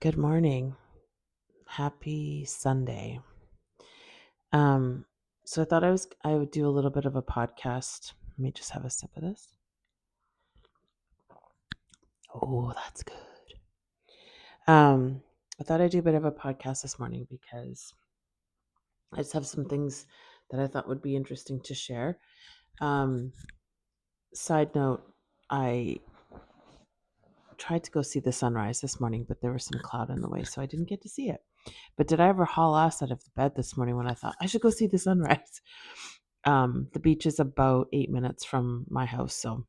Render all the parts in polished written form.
Good morning. Happy Sunday. Um, so I thought I would do a little bit of a podcast. Let me just have a sip of this. Oh, that's good. Um, I thought I'd do a bit of a podcast this morning because I just have some things that I thought would be interesting to share. Um, Side note, I tried to go see the sunrise this morning, but there was some cloud in the way, so I didn't get to see it. But did I ever haul ass out of the bed this morning when I thought I should go see the sunrise? The beach is about 8 minutes from my house, so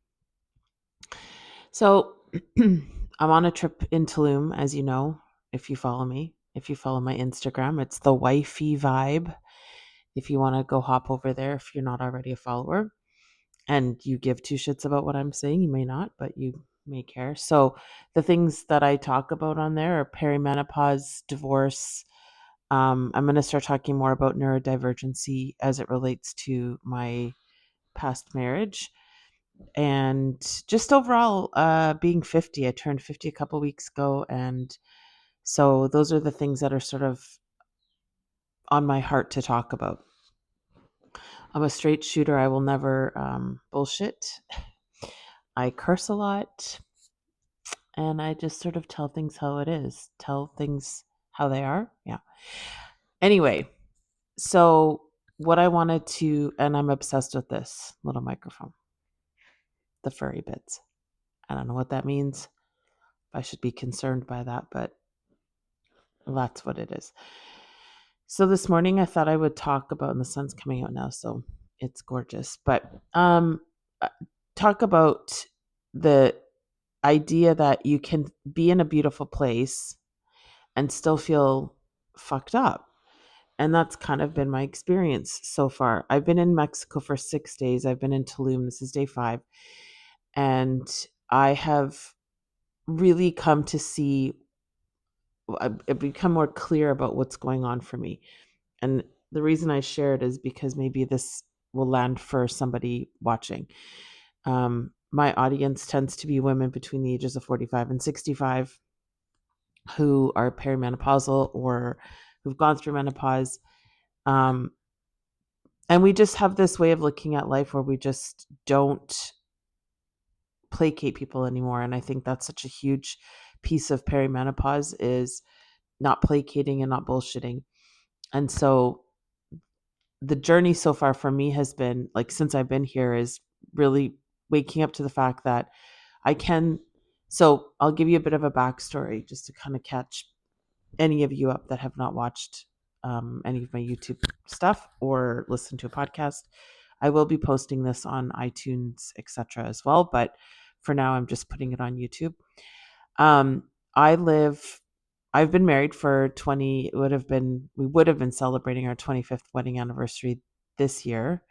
I'm on a trip in Tulum, as you know, if you follow me. If you follow my Instagram, it's the wifey vibe. If you want to go hop over there, if you're not already a follower, and you give two shits about what I'm saying, you may not, but you may care. So the things that I talk about on there are perimenopause, divorce. I'm going to start talking more about neurodivergency as it relates to my past marriage and just overall being 50. I turned 50 a couple weeks ago, and so those are the things that are sort of on my heart to talk about. I'm a straight shooter. I will never bullshit. I curse a lot, and I just sort of tell things how it is, tell things how they are. Yeah. Anyway, so what I wanted to, and I'm obsessed with this little microphone, the furry bits. I don't know what that means. I should be concerned by that, but that's what it is. So this morning I thought I would talk about, and the sun's coming out now, so it's gorgeous, but uh, talk about the idea that you can be in a beautiful place and still feel fucked up. And that's kind of been my experience so far. I've been in Mexico for 6 days. I've been in Tulum. This is day 5. And I have really come to see, I've become more clear about what's going on for me. And the reason I share it is because maybe this will land for somebody watching. My audience tends to be women between the ages of 45 and 65 who are perimenopausal or who've gone through menopause. Um, and we just have this way of looking at life where we just don't placate people anymore. And I think that's such a huge piece of perimenopause is not placating and not bullshitting. And so the journey so far for me has been, like, since I've been here, is really waking up to the fact that I can. So I'll give you a bit of a backstory just to kind of catch any of you up that have not watched any of my YouTube stuff or listened to a podcast. I will be posting this on iTunes, etc. as well, but for now I'm just putting it on YouTube. Um, I live I've been married for 20, we would have been celebrating our 25th wedding anniversary this year,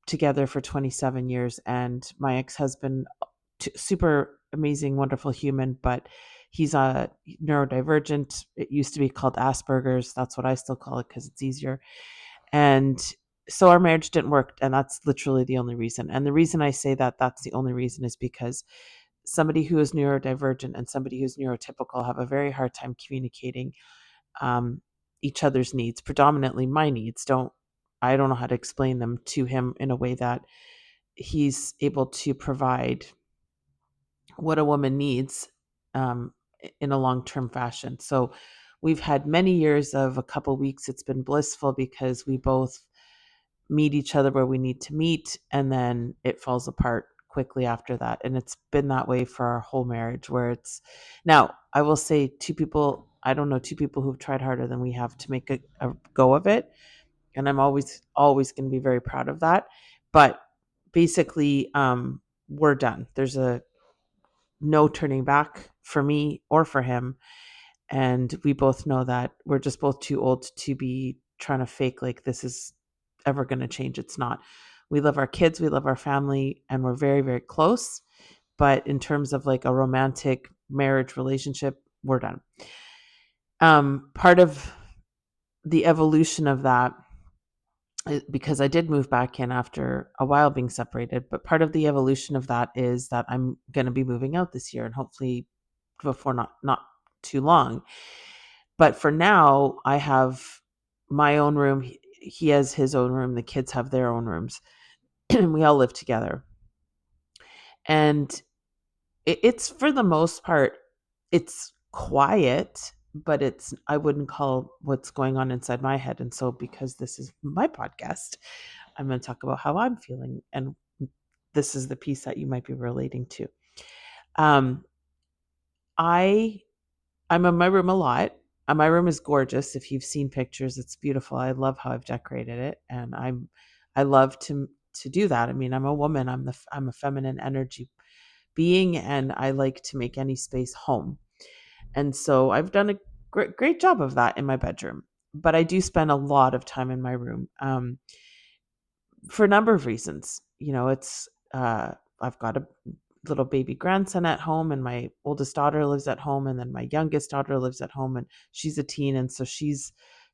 together for 27 years. And my ex-husband, super amazing, wonderful human, but he's a neurodivergent. It used to be called Asperger's. That's what I still call it because it's easier. And so our marriage didn't work. And that's literally the only reason. And the reason I say that that's the only reason is because somebody who is neurodivergent and somebody who's neurotypical have a very hard time communicating each other's needs, predominantly my needs. I don't know how to explain them to him in a way that he's able to provide what a woman needs um, in a long-term fashion. So we've had many years of a couple weeks. It's been blissful because we both meet each other where we need to meet, and then it falls apart quickly after that. And it's been that way for our whole marriage, where it's now, I will say, I don't know two people who've tried harder than we have to make a go of it. And I'm always going to be very proud of that. But basically, we're done. There's a no turning back for me or for him. And we both know that we're just both too old to be trying to fake like this is ever going to change. It's not. We love our kids, we love our family, and we're very, very close. But in terms of like a romantic marriage relationship, we're done. Part of the evolution of that, because I did move back in after a while being separated, but part of the evolution of that is that I'm going to be moving out this year, and hopefully before not too long. But for now, I have my own room. He has his own room. The kids have their own rooms, and we all live together. And it's for the most part, it's quiet, but I wouldn't call what's going on inside my head. And so, because this is my podcast, I'm going to talk about how I'm feeling, and this is the piece that you might be relating to. Um, I I'm in my room a lot. My room is gorgeous. If you've seen pictures, it's beautiful. I love how I've decorated it, and I love to do that. I mean, I'm a woman. I'm a feminine energy being, and I like to make any space home. And so I've done a great job of that in my bedroom. But I do spend a lot of time in my room, for a number of reasons. It's I've got a little baby grandson at home, and my oldest daughter lives at home, and then my youngest daughter lives at home, and she's a teen, and so she's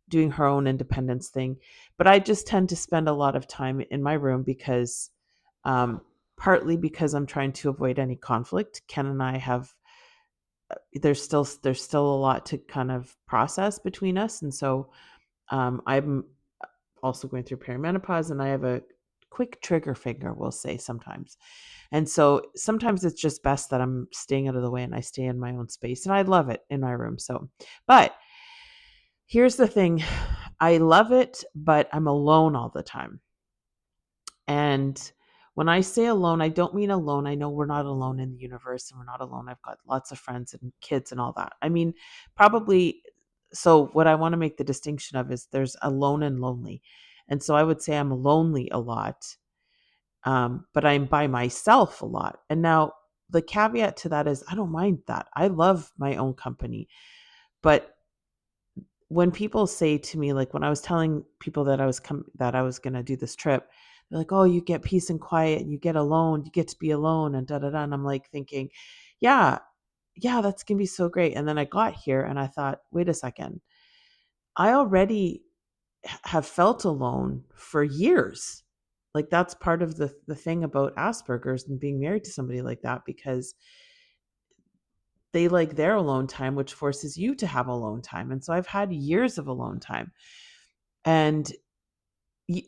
doing her own independence thing. But I just tend to spend a lot of time in my room because, partly because I'm trying to avoid any conflict. Ken and I have there's still a lot to kind of process between us, and so I'm also going through perimenopause, and I have a quick trigger finger, we'll say, sometimes. And so sometimes it's just best that I'm staying out of the way and I stay in my own space. And I love it in my room. So, but here's the thing, I love it, but I'm alone all the time. And when I say alone, I don't mean alone. I know we're not alone in the universe, and we're not alone. I've got lots of friends and kids and all that. I mean, probably. So, what I want to make the distinction of is there's alone and lonely. And so I would say I'm lonely a lot, but I'm by myself a lot. And now the caveat to that is I don't mind that. I love my own company. But when people say to me, like when I was telling people that I was going to do this trip, they're like, "Oh, you get peace and quiet, and you get alone, you get to be alone, and da da da." And I'm like thinking, "Yeah, yeah, that's gonna be so great." And then I got here and I thought, "Wait a second, I already have felt alone for years." Like that's part of the thing about Asperger's and being married to somebody like that, because they like their alone time, which forces you to have alone time. And so I've had years of alone time. And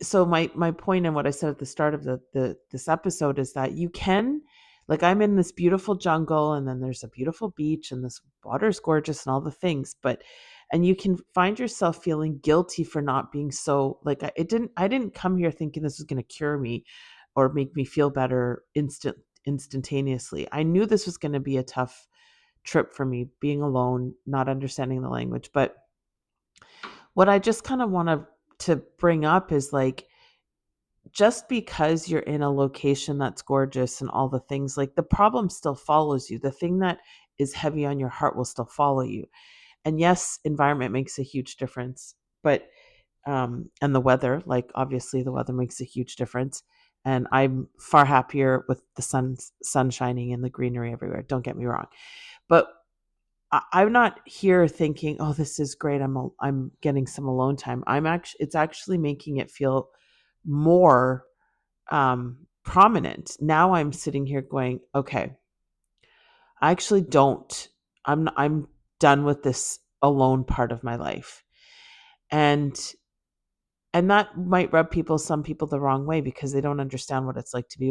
so my point and what I said at the start of the this episode is that you can, like, I'm in this beautiful jungle, and then there's a beautiful beach, and this water's gorgeous and all the things, but and you can find yourself feeling guilty for not being so, like, I didn't come here thinking this was going to cure me or make me feel better instantaneously. I knew this was going to be a tough trip for me, being alone, not understanding the language. But what I just kind of want to bring up is, like, just because you're in a location that's gorgeous and all the things, like, the problem still follows you. The thing that is heavy on your heart will still follow you. And yes, environment makes a huge difference, but and the weather, like, obviously the weather makes a huge difference. And I'm far happier with the sun shining and the greenery everywhere. Don't get me wrong. But I'm not here thinking, "Oh, this is great. I'm getting some alone time." It's actually making it feel more prominent. Now I'm sitting here going, "Okay, I actually don't. I'm done with this alone part of my life." And that might rub some people the wrong way, because they don't understand what it's like to be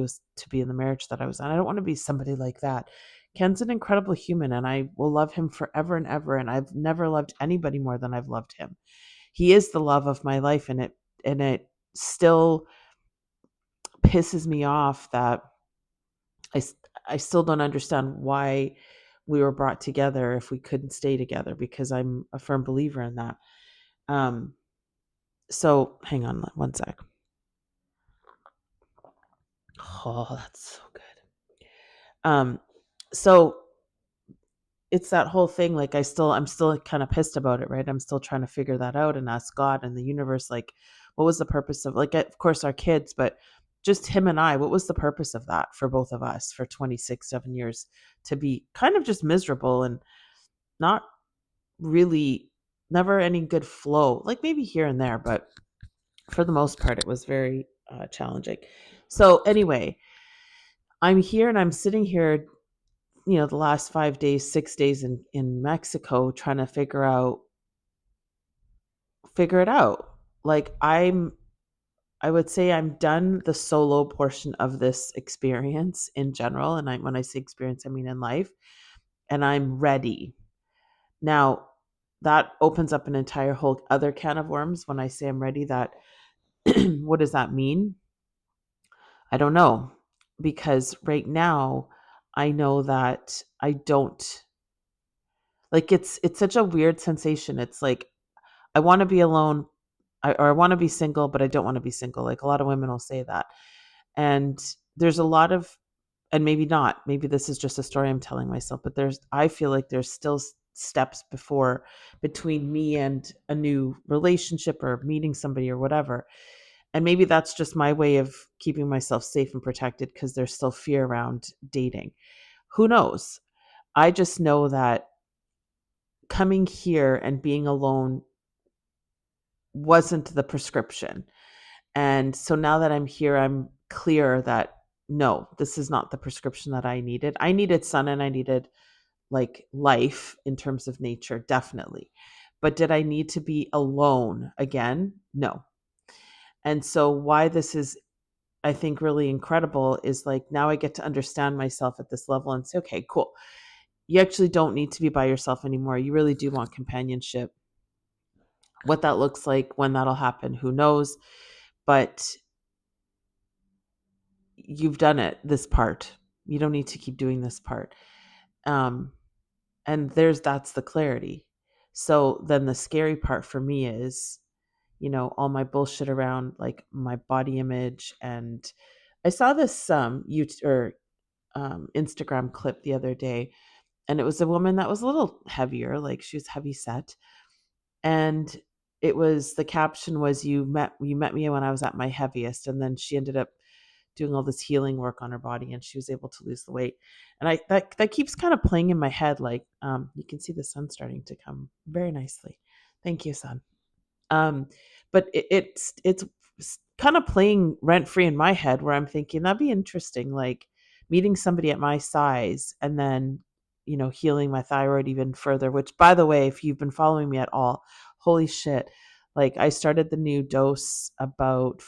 in the marriage that I was in. I don't want to be somebody like that. Ken's an incredible human, and I will love him forever and ever, and I've never loved anybody more than I've loved him. He is the love of my life, and it still pisses me off that I I still don't understand why we were brought together if we couldn't stay together, because I'm a firm believer in that. Um so hang on one sec. Oh, that's so good. So it's that whole thing, like, I'm still kind of pissed about it, right? I'm still trying to figure that out and ask God and the universe, like, what was the purpose of, like, of course our kids, but just him and I, what was the purpose of that for both of us for 7 years, to be kind of just miserable and not really, never any good flow, like maybe here and there, but for the most part it was very challenging. So anyway, I'm here and I'm sitting here the last 5 days, 6 days in Mexico trying to figure it out. Like I would say I'm done the solo portion of this experience in general. And when I say experience, I mean in life, and I'm ready. Now, that opens up an entire whole other can of worms. When I say I'm ready, that what does that mean? I don't know, because right now I know that I don't like it's such a weird sensation. It's like I want to be alone, or I want to be single, but I don't want to be single. Like a lot of women will say that. And there's a lot of, and maybe not, maybe this is just a story I'm telling myself, but I feel like there's still steps between me and a new relationship or meeting somebody or whatever. And maybe that's just my way of keeping myself safe and protected because there's still fear around dating. Who knows? I just know that coming here and being alone wasn't the prescription. And so now that I'm here, I'm clear that no, this is not the prescription that I needed. I needed sun and I needed like life in terms of nature, definitely. But did I need to be alone again? No. And so, why this is, I think, really incredible is like now I get to understand myself at this level and say, okay, cool. You actually don't need to be by yourself anymore. You really do want companionship. What that looks like, when that'll happen, who knows? But you've done it, this part. You don't need to keep doing this part. Um, and that's the clarity. So then the scary part for me is, all my bullshit around like my body image. And I saw this YouTube or Instagram clip the other day, and it was a woman that was a little heavier, like she was heavy set, and the caption was, you met me when I was at my heaviest. And then she ended up doing all this healing work on her body and she was able to lose the weight. And that keeps kind of playing in my head. Like, you can see the sun starting to come very nicely. Thank you, sun. Um, but it's kind of playing rent free in my head where I'm thinking that'd be interesting, like meeting somebody at my size and then, healing my thyroid even further, which by the way, if you've been following me at all, holy shit. Like I started the new dose about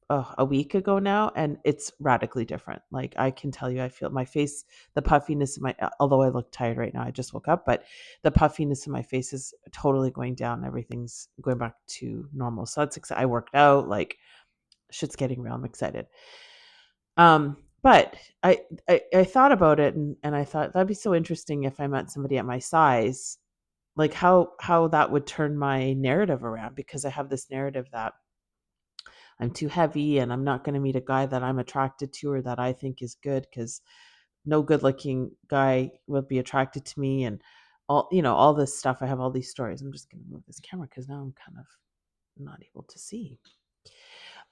a week ago now, and it's radically different. Like I can tell you, I feel my face, the puffiness in although I look tired right now, I just woke up, but the puffiness in my face is totally going down. Everything's going back to normal. So that's exciting. I worked out, like shit's getting real. I'm excited. But I thought about it, and I thought that'd be so interesting if I met somebody at my size, like how that would turn my narrative around, because I have this narrative that I'm too heavy and I'm not going to meet a guy that I'm attracted to or that I think is good, because no good looking guy will be attracted to me, and all this stuff. I have all these stories. I'm just going to move this camera because now I'm kind of not able to see.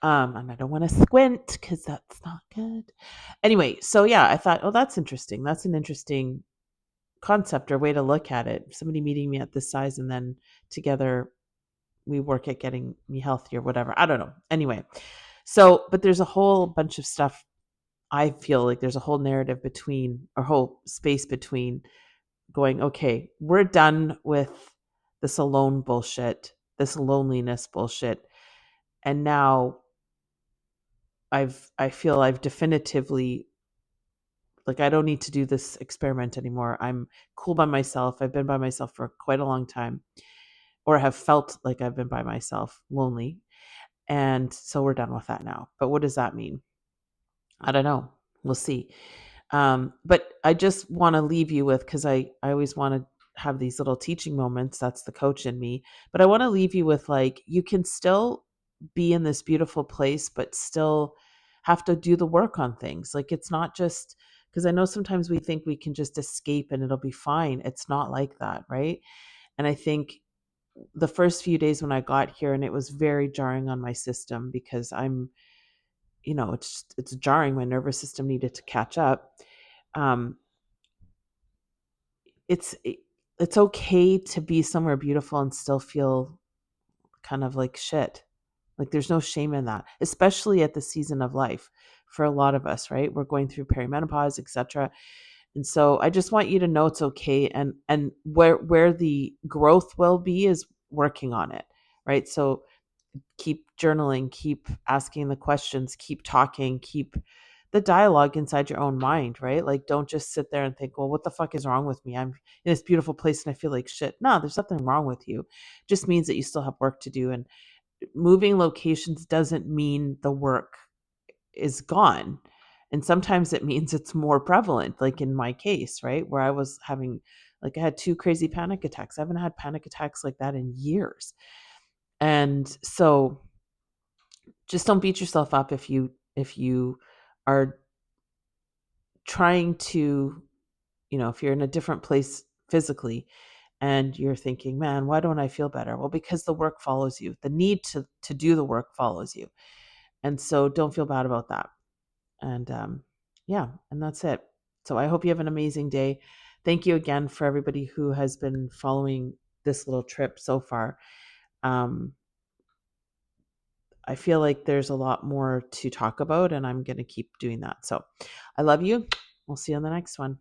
And I don't want to squint because that's not good. Anyway, so yeah, I thought, oh, that's interesting. That's an interesting concept or way to look at it. Somebody meeting me at this size and then together we work at getting me healthy or whatever. I don't know. Anyway, but there's a whole bunch of stuff. I feel like there's a whole narrative whole space between going, okay, we're done with this alone bullshit, this loneliness bullshit. And now I feel I've definitively, like, I don't need to do this experiment anymore. I'm cool by myself. I've been by myself for quite a long time, or have felt like I've been by myself, lonely. And so we're done with that now. But what does that mean? I don't know. We'll see. But I just want to leave you with, because I always want to have these little teaching moments. That's the coach in me. But I want to leave you with, like, you can still be in this beautiful place, but still have to do the work on things. Like, it's not just because I know sometimes we think we can just escape and it'll be fine. It's not like that, right? And I think the first few days when I got here, and it was very jarring on my system because it's jarring. My nervous system needed to catch up. Um, it's it's okay to be somewhere beautiful and still feel kind of like shit. Like there's no shame in that, especially at the season of life for a lot of us, right? We're going through perimenopause, etc. And so I just want you to know it's okay. And where the growth will be is working on it, right? So keep journaling, keep asking the questions, keep talking, keep the dialogue inside your own mind, right? Like, don't just sit there and think, well, what the fuck is wrong with me? I'm in this beautiful place and I feel like shit. No, there's nothing wrong with you. It just means that you still have work to do. And moving locations doesn't mean the work is gone. And sometimes it means it's more prevalent, like in my case, right? Where I was having, like, I had 2 crazy panic attacks. I haven't had panic attacks like that in years. And so just don't beat yourself up if you are trying to, if you're in a different place physically and you're thinking, man, why don't I feel better? Well, because the work follows you. The need to do the work follows you. And so don't feel bad about that. And yeah, and that's it. So I hope you have an amazing day. Thank you again for everybody who has been following this little trip so far. Um, I feel like there's a lot more to talk about, and I'm going to keep doing that. So I love you. We'll see you on the next one.